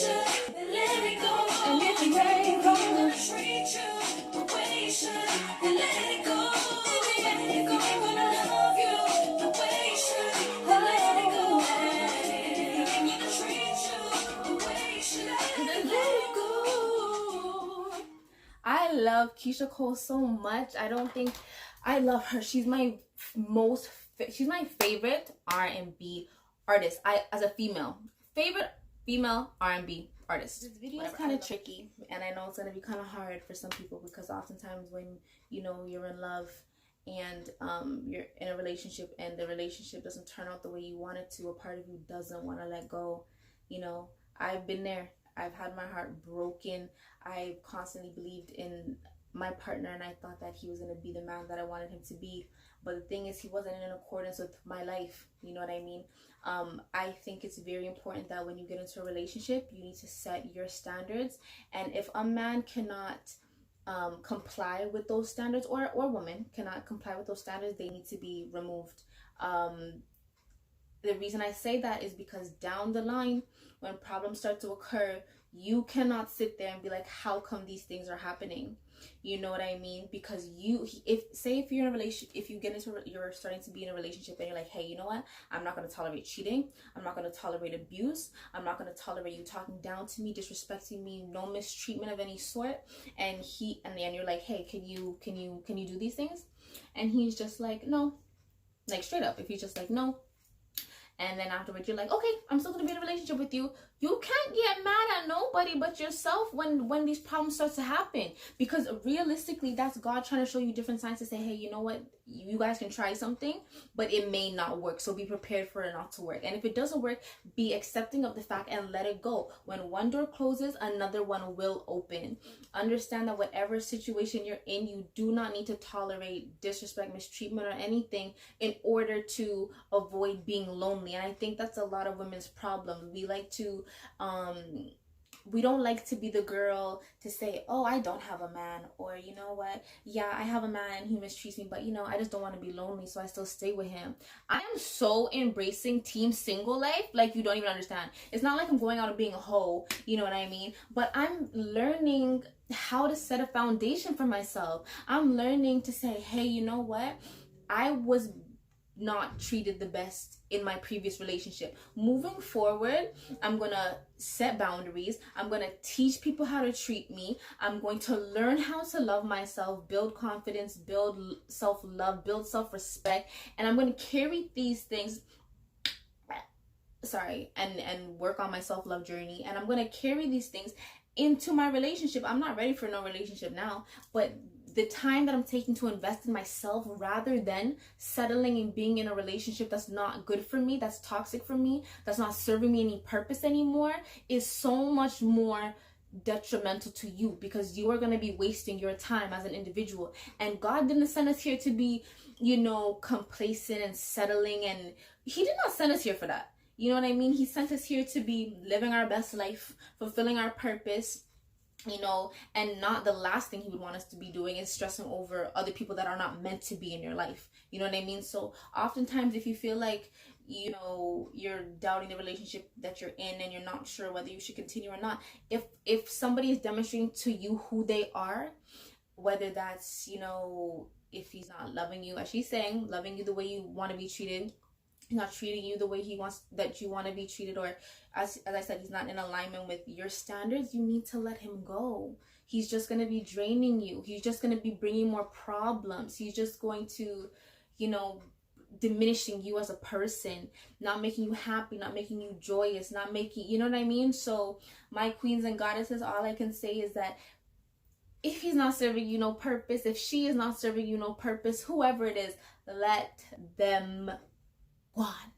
should, then let it go. And if you ain't gonna treat you the way you should, then let it go. If you ain't gonna love you the way you should, then let it go. If you ain't gonna treat you the way you should, then let it go. I love Keyshia Cole so much. I love her. She's my favorite R&B artist. As a favorite female R&B artist. This video is kind of tricky, and I know it's going to be kind of hard for some people, because oftentimes when you're in love and you're in a relationship and the relationship doesn't turn out the way you want it to, a part of you doesn't want to let go. I've been there. I've had my heart broken. I constantly believed in my partner, and I thought that he was going to be the man that I wanted him to be. But the thing is, he wasn't in accordance with my life. You know what I mean? I think it's very important that when you get into a relationship, you need to set your standards. And if a man cannot comply with those standards, or woman cannot comply with those standards, they need to be removed. The reason I say that is because down the line, when problems start to occur, you cannot sit there and be like, how come these things are happening? You know what I mean? Because if you're in a relationship, if you get into, you're starting to be in a relationship and you're like, hey, you know what? I'm not going to tolerate cheating. I'm not going to tolerate abuse. I'm not going to tolerate you talking down to me, disrespecting me, no mistreatment of any sort. And then you're like, hey, can you do these things? And he's just like, no. Like, straight up, if he's just like, no. And then afterwards you're like, okay, I'm still gonna be in a relationship with you. You can't get mad at nobody but yourself when these problems start to happen. Because realistically, that's God trying to show you different signs to say, hey, you know what? You guys can try something, but it may not work. So be prepared for it not to work. And if it doesn't work, be accepting of the fact and let it go. When one door closes, another one will open. Understand that whatever situation you're in, you do not need to tolerate disrespect, mistreatment, or anything in order to avoid being lonely. And I think that's a lot of women's problem. We like to we don't like to be the girl to say, oh, I don't have a man, or you know what, yeah, I have a man, he mistreats me, but I just don't want to be lonely, so I still stay with him. I am so embracing team single life, like you don't even understand. It's not like I'm going out and being a hoe, you know what I mean? But I'm learning how to set a foundation for myself. I'm learning to say, hey, you know what, I was not treated the best in my previous relationship. Moving forward, I'm gonna set boundaries. I'm gonna teach people how to treat me. I'm going to learn how to love myself, build confidence, build self-love, build self-respect, and I'm gonna carry these things and work on my self-love journey, and I'm gonna carry these things into my relationship. I'm not ready for no relationship now, but the time that I'm taking to invest in myself, rather than settling and being in a relationship that's not good for me, that's toxic for me, that's not serving me any purpose anymore, is so much more detrimental to you, because you are going to be wasting your time as an individual. And God didn't send us here to be, complacent and settling, and he did not send us here for that. You know what I mean? He sent us here to be living our best life, fulfilling our purpose, and not the last thing he would want us to be doing is stressing over other people that are not meant to be in your life. You know what I mean? So oftentimes, if you feel like, you're doubting the relationship that you're in and you're not sure whether you should continue or not, if somebody is demonstrating to you who they are, whether that's, if he's not loving you, as she's saying, loving you the way you want to be treated, not treating you the way he wants that you want to be treated, or as I said, he's not in alignment with your standards, you need to let him go. He's just going to be draining you. He's just going to be bringing more problems. He's just going to, diminishing you as a person, not making you happy, not making you joyous, not making, you know what I mean? So my queens and goddesses, all I can say is that if he's not serving you no purpose, if she is not serving you no purpose, whoever it is, let them go on.